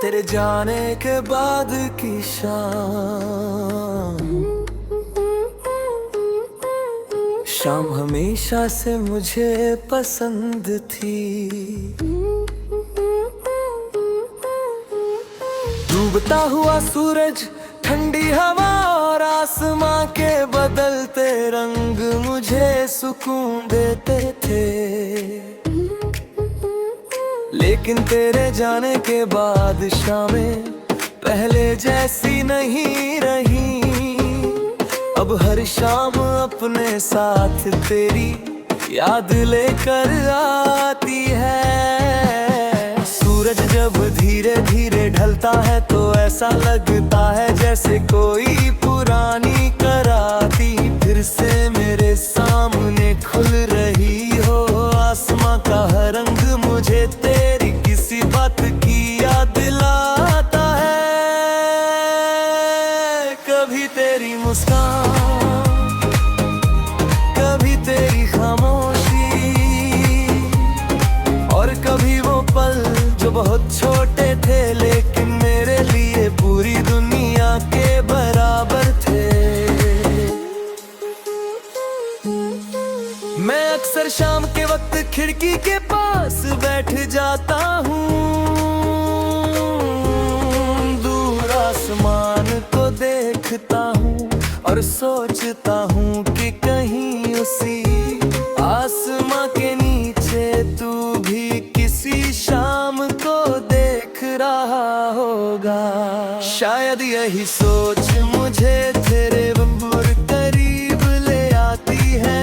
तेरे जाने के बाद की शाम। शाम हमेशा से मुझे पसंद थी। डूबता हुआ सूरज, ठंडी हवा और आसमां के बदलते रंग मुझे सुकून देते थे। लेकिन तेरे जाने के बाद शामें पहले जैसी नहीं रही। अब हर शाम अपने साथ तेरी याद लेकर आती है। सूरज जब धीरे धीरे ढलता है तो ऐसा लगता है जैसे कोई पुरानी कराती फिर से मेरे सामने खुल रही हो। आसमां का हर रंग मुझे तेरी किसी बात की याद दिलाता है। कभी तेरी मुस्कान, कभी तेरी खामोशी, और कभी वो पल जो बहुत छोटे थे लेकिन मेरे लिए पूरी दुनिया के बराबर थे। मैं अक्सर शाम के वक्त खिड़की के पास बैठ जाता हूँ। दूर आसमान को देखता हूँ और सोचता हूँ कि कहीं उसी आसमां के नीचे तू भी किसी शाम को देख रहा होगा। शायद यही सोच मुझे तेरे और करीब ले आती है।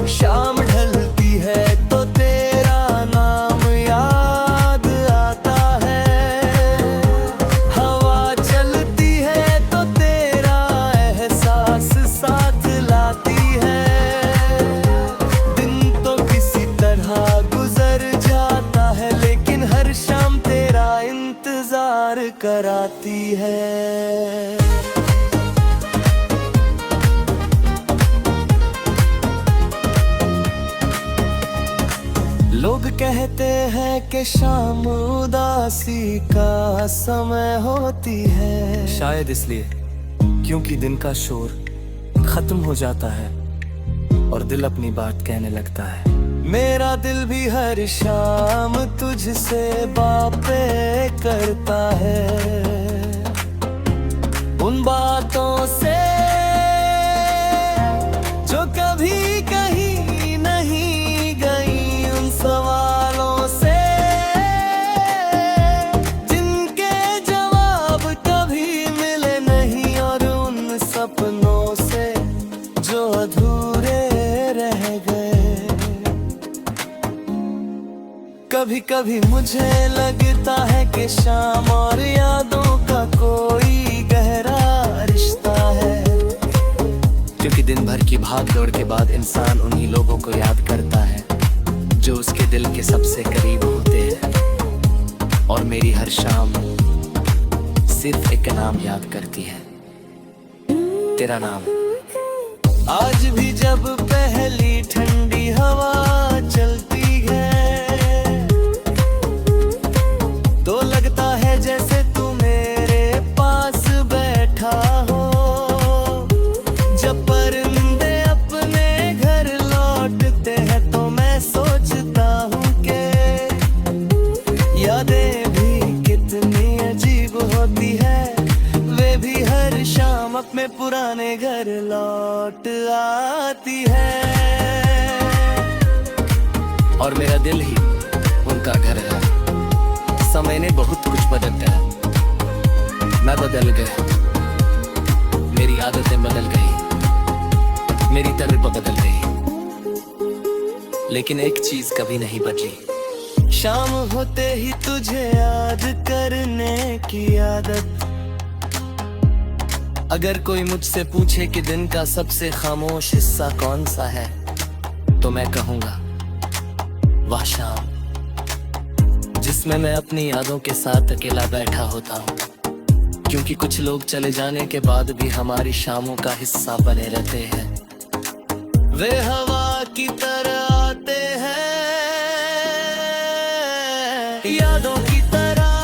शाम ढलती है तो तेरा नाम याद आता है। हवा चलती है तो तेरा एहसास साथ लाती है। दिन तो किसी तरह गुजर जाता है लेकिन हर शाम तेरा इंतजार कराती है। लोग कहते हैं कि शाम उदासी का समय होती है। शायद इसलिए क्योंकि दिन का शोर खत्म हो जाता है और दिल अपनी बात कहने लगता है। मेरा दिल भी हर शाम तुझसे बातें करता है। उन बातों से जो कभी कहीं नहीं गई, उन सवालों से जिनके जवाब कभी मिले नहीं, और उन सपनों से जो अधूरे रह गए। कभी कभी मुझे लगता है कि शाम और यादों का कोई गहरा रिश्ता है। क्योंकि दिन भर की भाग दौड़ के बाद इंसान उन्हीं लोगों को याद करता है जो उसके दिल के सबसे करीब होते हैं। और मेरी हर शाम सिर्फ एक नाम याद करती है, तेरा नाम। आज भी जब पहली ठंडी हवा चलती है तो लगता है जैसे तू मेरे पास बैठा हो। जब परिंदे अपने घर लौटते हैं तो मैं सोचता हूँ कि यादें भी कितनी अजीब होती है। वे भी हर शाम अपने पुराने घर लौट आती है। और मेरा दिल ही उनका घर है। समय ने बहुत कुछ बदल दिया, मैं बदल गया, मेरी आदतें बदल गई, मेरी तरफ बदल गई, लेकिन एक चीज कभी नहीं बदली। शाम होते ही तुझे याद करने की आदत। अगर कोई मुझसे पूछे कि दिन का सबसे खामोश हिस्सा कौन सा है तो मैं कहूँगा वह शाम जिसमें मैं अपनी यादों के साथ अकेला बैठा होता हूँ। क्योंकि कुछ लोग चले जाने के बाद भी हमारी शामों का हिस्सा बने रहते हैं। वे हवा की तरह आते हैं, यादों की तरह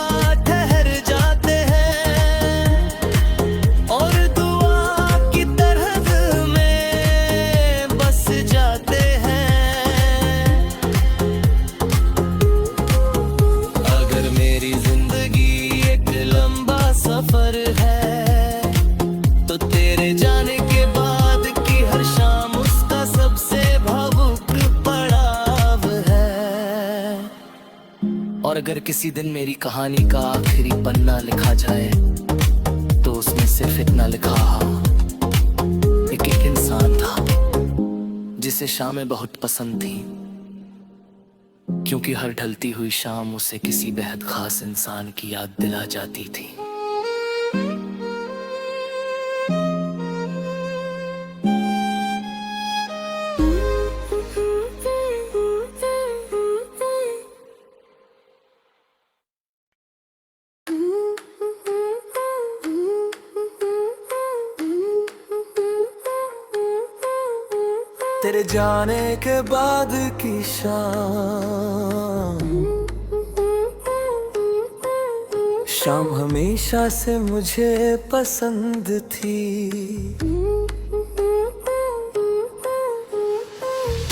अगर किसी दिन मेरी कहानी का आखिरी पन्ना लिखा जाए तो उसमें सिर्फ इतना लिखा, एक इंसान था जिसे शामें बहुत पसंद थी, क्योंकि हर ढलती हुई शाम उसे किसी बेहद खास इंसान की याद दिला जाती थी। तेरे जाने के बाद की शाम हमेशा से मुझे पसंद थी।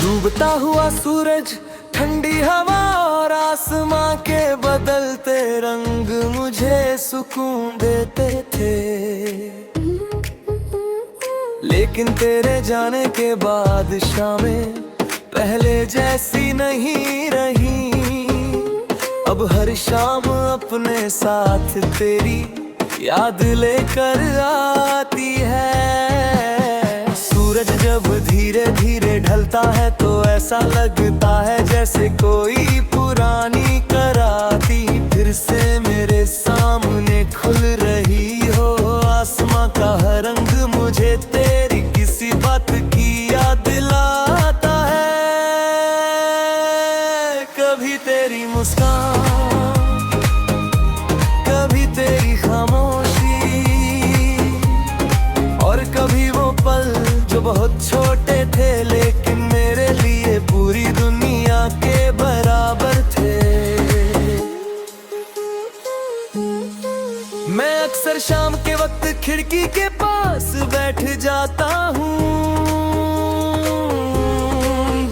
डूबता हुआ सूरज, ठंडी हवा और आसमां के बदलते रंग मुझे सुकून देते थे। लेकिन तेरे जाने के बाद शामें पहले जैसी नहीं रही। अब हर शाम अपने साथ तेरी याद लेकर आती है। सूरज जब धीरे धीरे ढलता है तो ऐसा लगता है जैसे कोई पुरानी कराती फिर से मेरे सामने खुल रही हो। आसमां का हर रंग मुझे तेरी किसी बात की याद दिलाता है। कभी तेरी मुस्कान, कभी तेरी खामोशी, और कभी वो पल जो बहुत छोटे थे लेकिन मेरे लिए पूरी दुनिया के बराबर थे। मैं अक्सर शाम के वक्त खिड़की के पास बैठ जाता हूँ,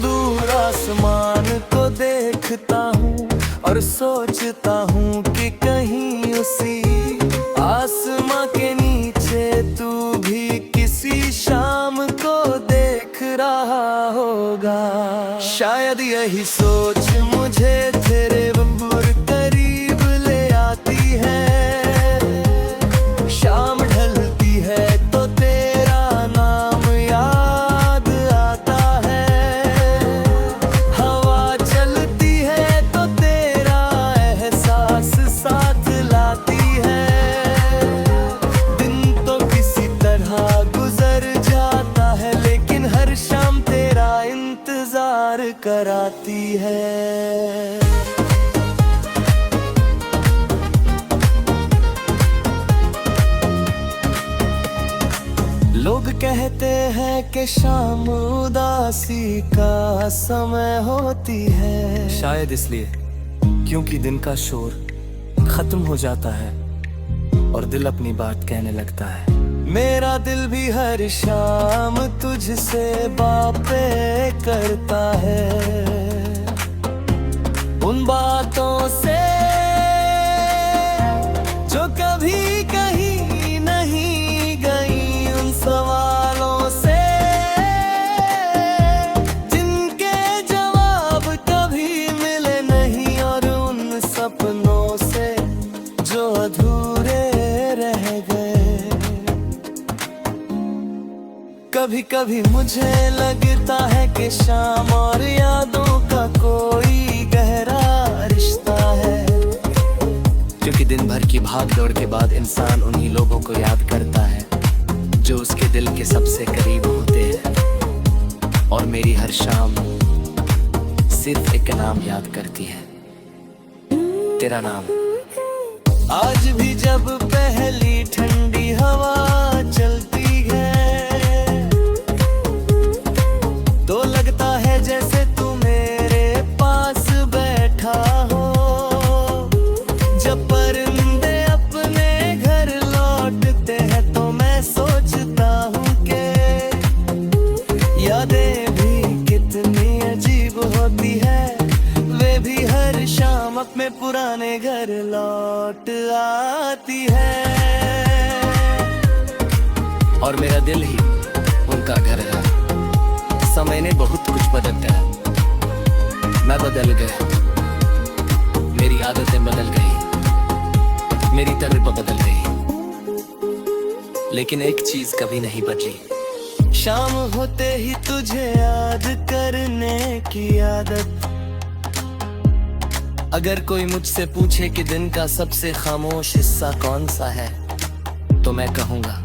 दूर आसमान को देखता हूँ और सोचता हूँ कि कहीं उसी आसमां के नीचे तू भी किसी शाम को देख रहा होगा। शायद यही सोच मुझे तेरे बंबूर करीब ले आती है। शाम ढलती है तो तेरा नाम याद आता है। हवा चलती है तो तेरा एहसास साथ लाती है। दिन तो किसी तरह गुजर जाता है लेकिन हर शाम तेरा इंतजार कराती है। लोग कहते हैं कि शाम उदासी का समय होती है, शायद इसलिए क्योंकि दिन का शोर खत्म हो जाता है और दिल अपनी बात कहने लगता है। मेरा दिल भी हर शाम तुझसे बातें करता है, उन बातों से जो कभी कहीं नहीं गई, उन सवालों से जिनके जवाब कभी मिले नहीं, और उन सपनों से जो अधूरे रह गए। कभी कभी मुझे लगता है कि शाम और यादों का कोई गहरा रिश्ता है, क्योंकि दिन भर की भाग दौड़ के बाद इंसान उन्हीं लोगों को याद करता है जो उसके दिल के सबसे करीब होते हैं। और मेरी हर शाम सिर्फ एक नाम याद करती है, तेरा नाम। आज भी जब पहली ठंडी हवा चलती है तो लगता है जैसे तू मेरे पास बैठा हो। जब परिंदे अपने घर लौटते हैं तो मैं सोचता हूँ कि यादें भी कितनी अजीब होती है, वे भी हर शाम अपने पुराने घर लौट आती है। और मेरा दिल ही उनका घर है। समय ने बहुत कुछ बदल दिया, मैं बदल गया, मेरी आदतें बदल गई, मेरी तरफ बदल गई, लेकिन एक चीज कभी नहीं बदली। शाम होते ही तुझे याद करने की आदत। अगर कोई मुझसे पूछे कि दिन का सबसे खामोश हिस्सा कौन सा है, तो मैं कहूंगा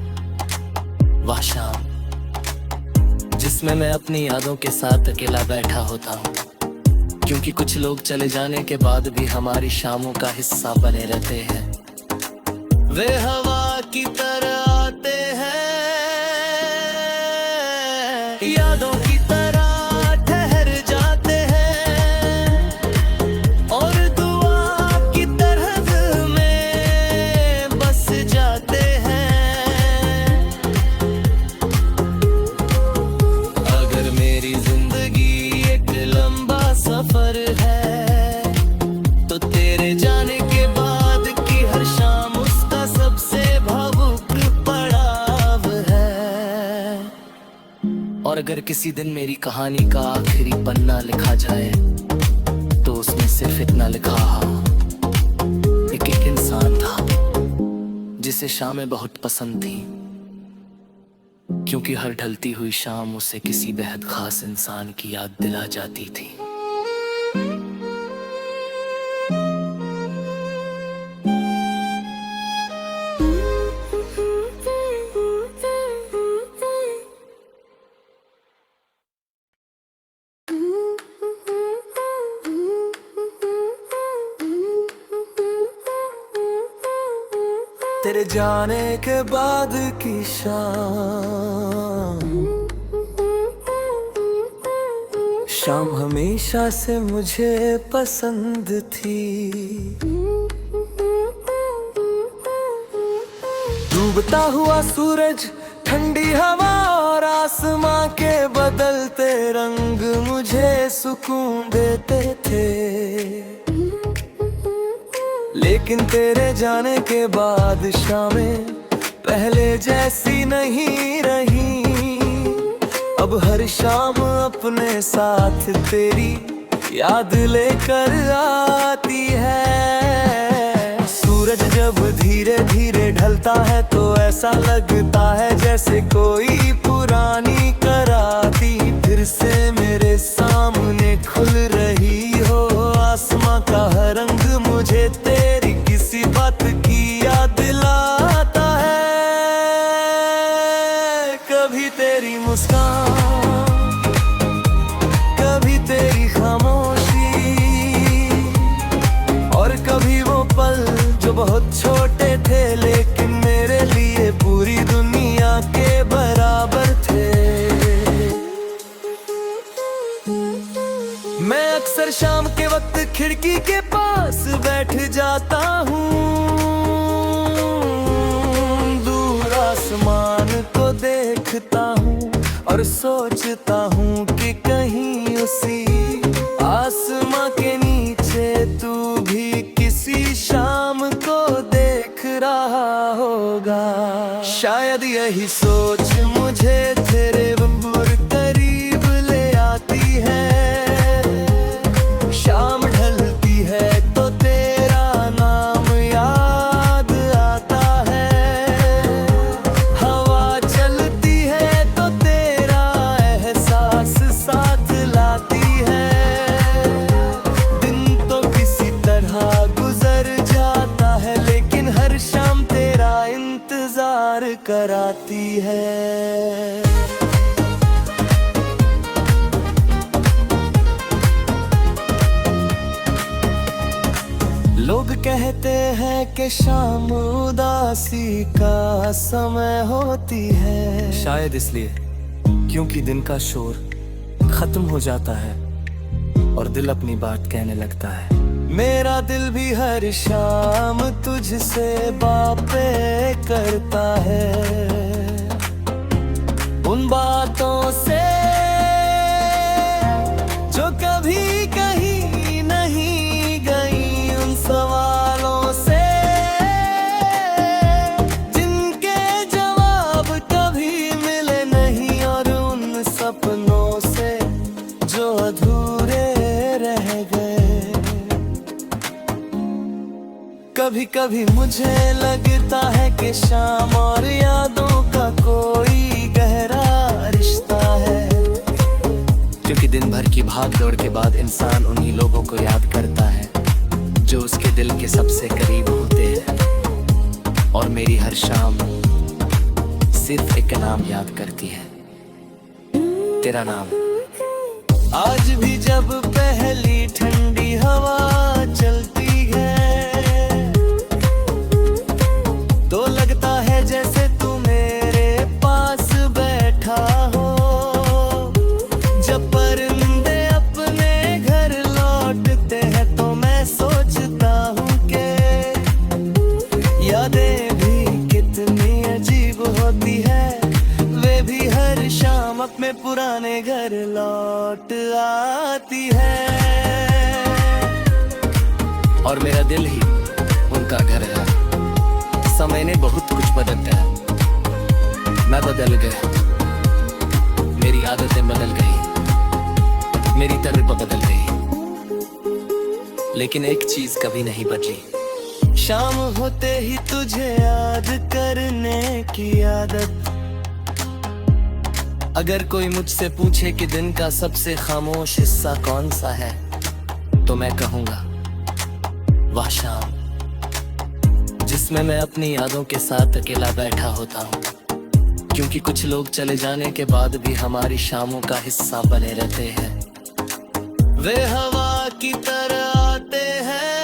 वह शाम जिसमें मैं अपनी यादों के साथ अकेला बैठा होता हूँ, क्योंकि कुछ लोग चले जाने के बाद भी हमारी शामों का हिस्सा बने रहते हैं। वे हवा की तरह आते हैं, यादों की तरह ठहर जाते हैं, और दुआ की तरह दिल में बस जाते हैं। अगर मेरी जिंदगी एक लंबा सफर है, तो तेरे जाने के बाद की हर शाम उसका सबसे भावुक पड़ाव है। और अगर किसी दिन मेरी कहानी का आखिरी पन्ना लिखा जाए, तो उसमें सिर्फ इतना लिखा एक इंसान था जिसे शामें बहुत पसंद थी, क्योंकि हर ढलती हुई शाम उसे किसी बेहद खास इंसान की याद दिला जाती थी। तेरे जाने के बाद की शाम, शाम हमेशा से मुझे पसंद थी। डूबता हुआ सूरज, ठंडी हवा और आसमां के बदलते रंग मुझे सुकून देते थे। लेकिन तेरे जाने के बाद शामें पहले जैसी नहीं रही। अब हर शाम अपने साथ तेरी याद लेकर आती है। सूरज जब धीरे धीरे ढलता है तो ऐसा लगता है जैसे कोई पुरानी कराती फिर से मेरे सामने खुल रही हो। आसमां का हर रंग मुझे तेरी किसी बात की याद दिलाता है। कभी तेरी मुस्कान, कभी तेरी खामोशी, और कभी वो पल जो बहुत छोटे थे लेकिन मेरे लिए पूरी दुनिया के बराबर थे। मैं अक्सर शाम के वक्त खिड़की के पास बैठ जाता हूँ, दूर आसमान को देखता हूँ और सोचता हूँ कि कहीं उसी आसमां के नीचे तू भी किसी शाम को देख रहा होगा। शायद यही सोच मुझे तेरे बंबूर करीब ले आती है। शाम ढलती है तो तेरा नाम याद आता है। हवा चलती है तो तेरा एहसास साथ लाती है। दिन तो किसी तरह गुजर जाता है लेकिन हर शाम तेरा इंतजार कराती है। लोग कहते हैं कि शाम उदासी का समय होती है, शायद इसलिए क्योंकि दिन का शोर खत्म हो जाता है और दिल अपनी बात कहने लगता है। मेरा दिल भी हर शाम तुझसे बातें करता है, उन बातों से जो कभी कहीं नहीं गई, उन सवालों से जिनके जवाब कभी मिले नहीं, और उन सपनों से जो अधूरे रह गए। कभी कभी मुझे लगता है कि शाम और यादों का कोई गहरा रिश्ता है, क्योंकि दिन भर की भाग दौड़ के बाद इंसान उन्हीं लोगों को याद करता है जो उसके दिल के सबसे करीब होते हैं। और मेरी हर शाम सिर्फ एक नाम याद करती है, तेरा नाम। आज भी जब पहली ठंडी हवा चलती है तो लगता है जैसे तू मेरे पास बैठा हो। जब परिंदे अपने घर लौटते हैं तो मैं सोचता हूँ कि यादें भी कितनी अजीब होती है, वे भी हर शाम अपने पुराने घर लौट आती है। और मेरा दिल ही उनका घर है। समय ने बहुत कुछ बदल दिया, मैं बदल गया, मेरी आदतें बदल गई, मेरी तरफ बदल गई, लेकिन एक चीज कभी नहीं बदली। शाम होते ही तुझे याद करने की आदत। अगर कोई मुझसे पूछे कि दिन का सबसे खामोश हिस्सा कौन सा है, तो मैं कहूंगा वह शाम जिसमें मैं अपनी यादों के साथ अकेला बैठा होता हूँ, क्योंकि कुछ लोग चले जाने के बाद भी हमारी शामों का हिस्सा बने रहते हैं। वे हवा की तरह आते हैं,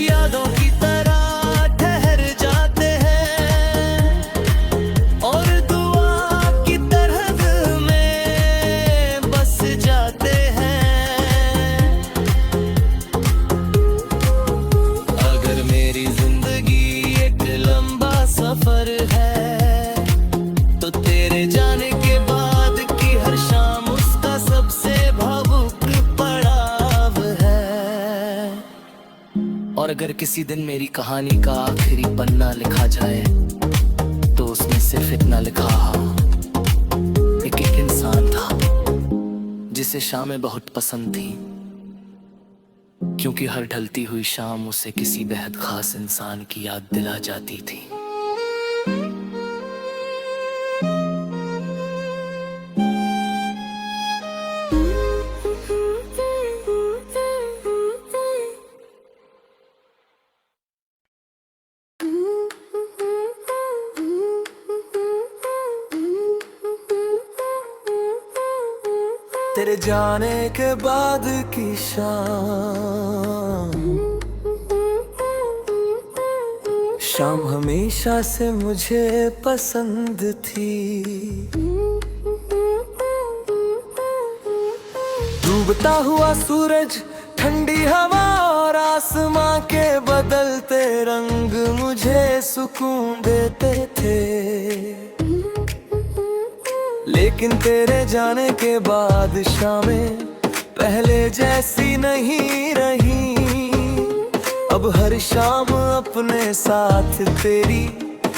यादों की तरह ठहर जाते हैं, और दुआ की तरह दिल में बस जाते हैं। अगर मेरी जिंदगी एक लंबा सफर है तो तेरे जाने के बाद की हर शाम उसका सबसे भावुक पड़ाव है। और अगर किसी दिन मेरी कहानी का आखिरी पन्ना लिखा जाए तो उसमें सिर्फ इतना लिखा हो, एक इंसान था जिसे शामें बहुत पसंद थी, क्योंकि हर ढलती हुई शाम उसे किसी बेहद खास इंसान की याद दिला जाती थी। तेरे जाने के बाद की शाम, शाम हमेशा से मुझे पसंद थी। डूबता हुआ सूरज, ठंडी हवा और आसमां के बदलते रंग मुझे सुकून देते थे, लेकिन तेरे जाने के बाद शामें पहले जैसी नहीं रही। अब हर शाम अपने साथ तेरी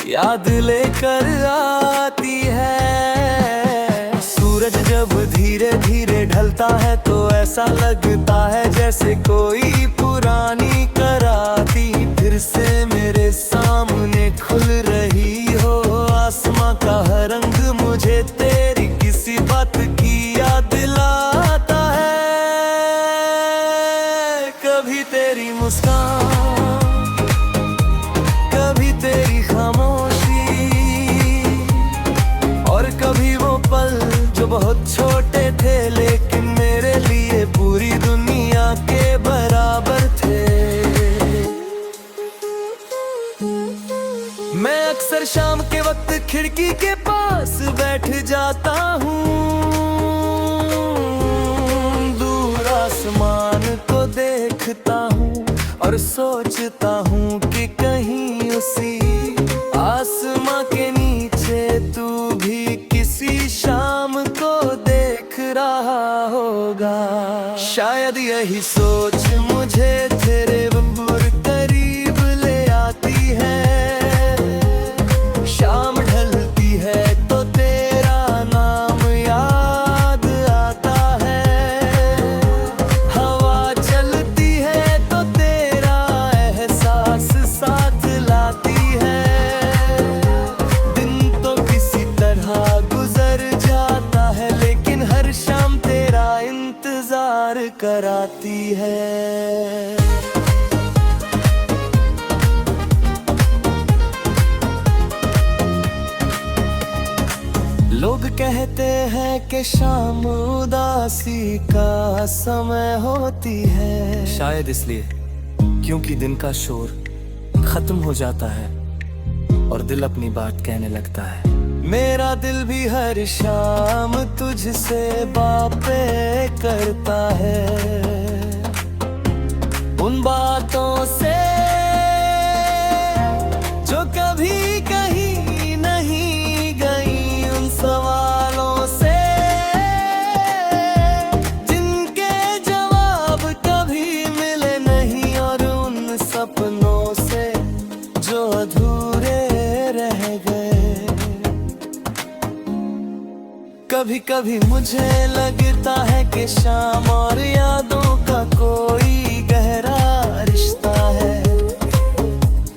याद लेकर आती है। सूरज जब धीरे धीरे ढलता है तो ऐसा लगता है जैसे कोई पुरानी कराती फिर से मेरे सामने खुल रही हो। आसमां का हर रंग मुझे तेरी किसी बात की याद दिलाता है। कभी तेरी मुस्कान, कभी तेरी खामोशी, और कभी वो पल जो बहुत छोटे थे लेकिन मेरे लिए पूरी दुनिया के बराबर थे। मैं अक्सर शाम के वक्त खिड़की के पास बैठ जाता हूँ, दूर आसमान को देखता हूँ और सोचता हूँ कि कहीं उसी आसमां के नीचे तू भी किसी शाम को देख रहा होगा। शायद यही सोच मुझे तेरे बुर करीब ले आती है। शाम ढलती है तो तेरा नाम याद आता है, हवा चलती है तो तेरा कराती है। लोग कहते हैं कि शाम उदासी का समय होती है, शायद इसलिए क्योंकि दिन का शोर खत्म हो जाता है और दिल अपनी बात कहने लगता है। मेरा दिल भी हर शाम तुझसे बातें करता है, उन बातों से जो कभी कहीं नहीं गई, उन सवालों से जिनके जवाब कभी मिले नहीं, और उन सपनों से जो अधूरे रह गए। कभी कभी मुझे लगता है कि शाम और यादों का कोई गहरा रिश्ता है,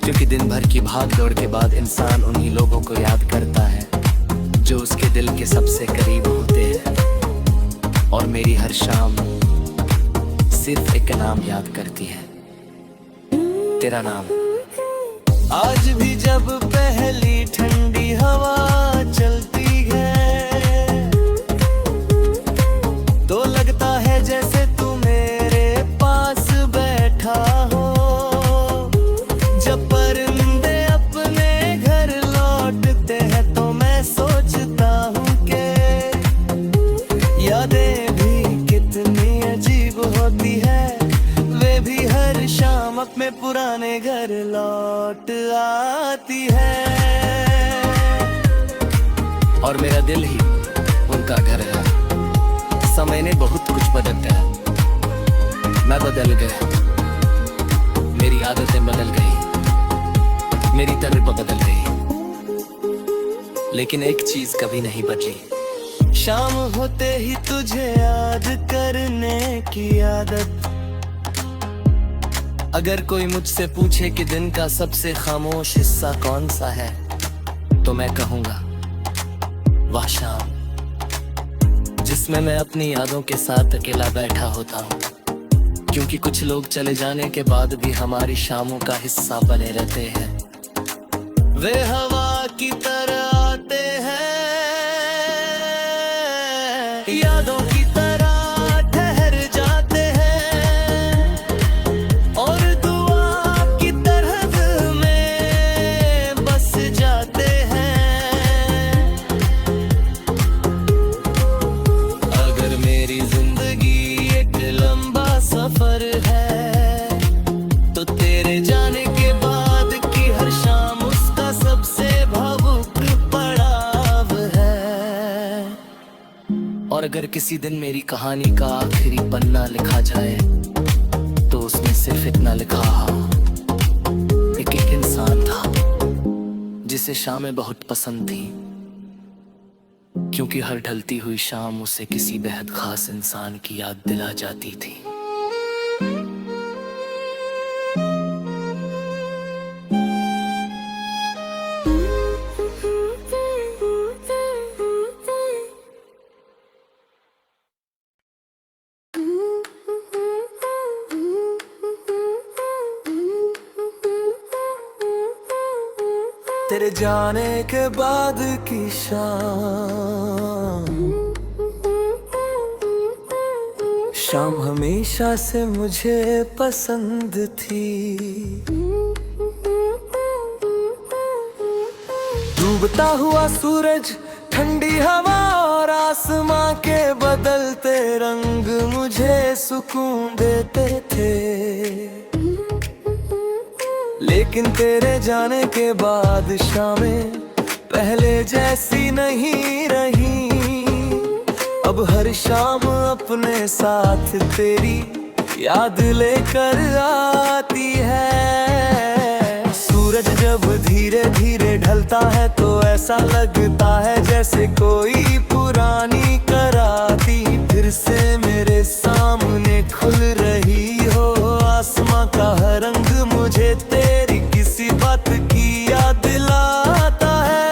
क्योंकि दिन भर की भाग दौड़ के बाद इंसान उन्हीं लोगों को याद करता है जो उसके दिल के सबसे करीब होते हैं। और मेरी हर शाम सिर्फ एक नाम याद करती है, तेरा नाम। आज भी जब पहली ठंडी हवा चलती है तो लगता है जैसे तू मेरे पास बैठा हो। जब परिंदे अपने घर लौटते हैं तो मैं सोचता हूँ कि यादें भी कितनी अजीब होती है, वे भी हर शाम अपने पुराने घर लौट आती है। और मेरा दिल ही उनका घर है। समय ने बहुत कुछ बदल दिया, मैं बदल गया, मेरी आदतें बदल गई, मेरी तरफ बदल गई, लेकिन एक चीज कभी नहीं बदली, शाम होते ही तुझे याद करने की आदत। अगर कोई मुझसे पूछे कि दिन का सबसे खामोश हिस्सा कौन सा है, तो मैं कहूँगा वह शाम जिसमें मैं अपनी यादों के साथ अकेला बैठा होता हूँ, क्योंकि कुछ लोग चले जाने के बाद भी हमारी शामों का हिस्सा बने रहते हैं। वे हवा की तरह आते हैं, यादों की तरह ठहर जाते हैं, और दुआ की तरह दिल में बस जाते हैं। अगर मेरी जिंदगी एक लंबा सफर है तो तेरे जाने के बाद की हर शाम उसका सबसे भावुक पड़ाव है। और अगर किसी दिन मेरी कहानी का आखिरी पन्ना लिखा जाए तो उसमें सिर्फ इतना लिखा, एक इंसान था जिसे शामें बहुत पसंद थी, क्योंकि हर ढलती हुई शाम उसे किसी बेहद खास इंसान की याद दिला जाती थी। तेरे जाने के बाद की शाम, शाम हमेशा से मुझे पसंद थी। डूबता हुआ सूरज, ठंडी हवा और आसमां के बदलते रंग मुझे सुकून देते थे, लेकिन तेरे जाने के बाद शामें पहले जैसी नहीं रही। अब हर शाम अपने साथ तेरी याद लेकर आती है। सूरज जब धीरे धीरे ढलता है तो ऐसा लगता है जैसे कोई पुरानी कराती फिर से मेरे सामने खुल रही हो। आसमां का हर रंग मुझे तेरी किसी बात की याद दिलाता है।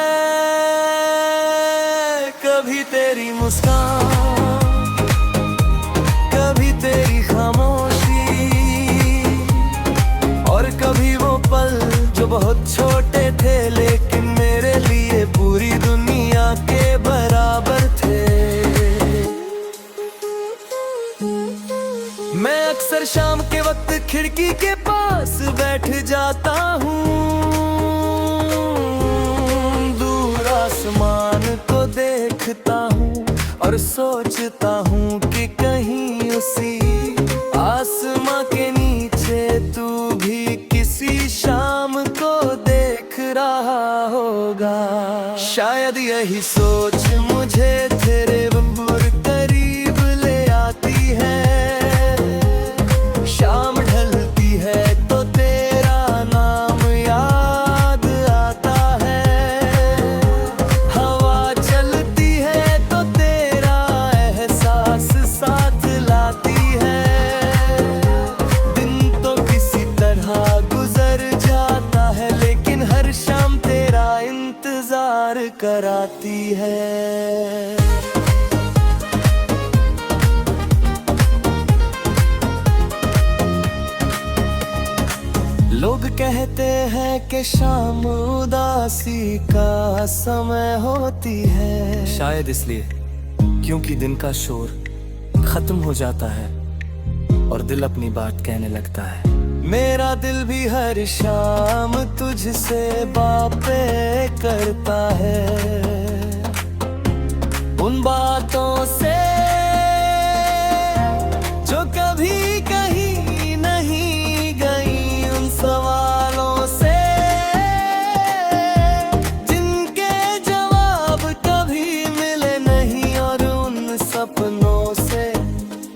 कभी तेरी मुस्कान, कभी तेरी जो बहुत छोटे थे लेकिन मेरे लिए पूरी दुनिया के बराबर थे। मैं अक्सर शाम के वक्त खिड़की के पास बैठ जाता हूँ, दूर आसमान को देखता हूँ और सोचता हूँ कि कहीं उसी आसमां के नीचे तू भी किसी शाम को देख रहा होगा। शायद यही सोच मुझे तेरे बंबूर करीब ले आती है। शाम ढलती है तो तेरा नाम याद आता है, हवा चलती है तो तेरा एहसास साथ लाती है। दिन तो किसी तरह गुजर जाता है लेकिन हर शाम तेरा इंतजार कराती है। लोग कहते हैं कि शाम उदासी का समय होती है, शायद इसलिए क्योंकि दिन का शोर खत्म हो जाता है और दिल अपनी बात कहने लगता है। मेरा दिल भी हर शाम तुझसे बातें करता है, उन बातों से जो कभी कहीं नहीं गई, उन सवालों से जिनके जवाब कभी मिले नहीं, और उन सपनों से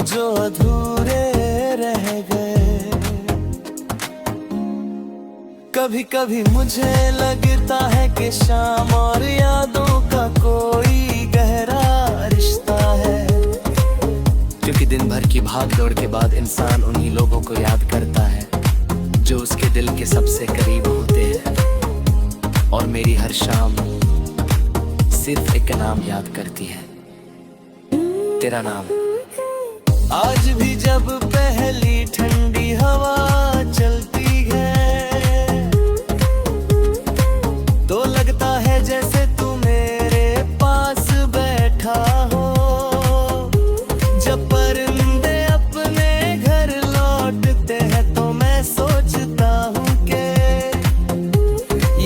जो अधूरे रह गए। कभी कभी मुझे लगता है कि शाम और यादों का कोई गहरा रिश्ता है, क्योंकि दिन भर की भाग दौड़ के बाद इंसान उन्हीं लोगों को याद करता है जो उसके दिल के सबसे करीब होते हैं। और मेरी हर शाम सिर्फ एक नाम याद करती है, तेरा नाम। आज भी जब पहली ठंडी हवा चलती है तो लगता है जैसे तू मेरे पास बैठा हो। जब परिंदे अपने घर लौटते हैं तो मैं सोचता हूँ कि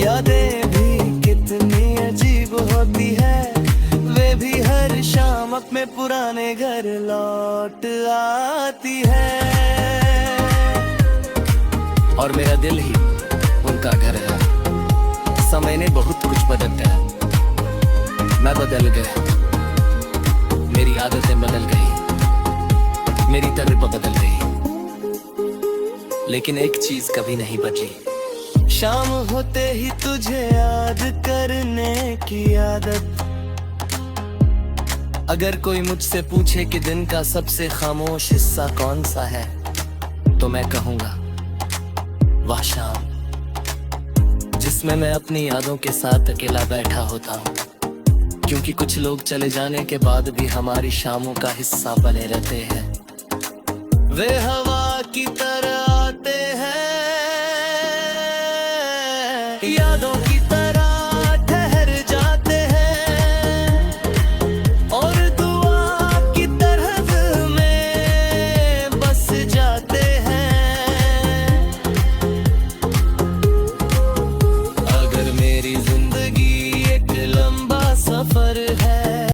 यादें भी कितनी अजीब होती है, वे भी हर शाम अपने पुराने घर लौट आती है। और मेरा दिल ही उनका घर है। समय ने बहुत कुछ बदल दिया, मैं बदल गया, मेरी आदतें बदल गई, मेरी तरफ बदल गई, लेकिन एक चीज कभी नहीं बदली, शाम होते ही तुझे याद करने की आदत। अगर कोई मुझसे पूछे कि दिन का सबसे खामोश हिस्सा कौन सा है तो मैं कहूँगा वह शाम जिसमें मैं अपनी यादों के साथ अकेला बैठा होता हूँ, क्योंकि कुछ लोग चले जाने के बाद भी हमारी शामों का हिस्सा बने रहते हैं। वे हवा की तरह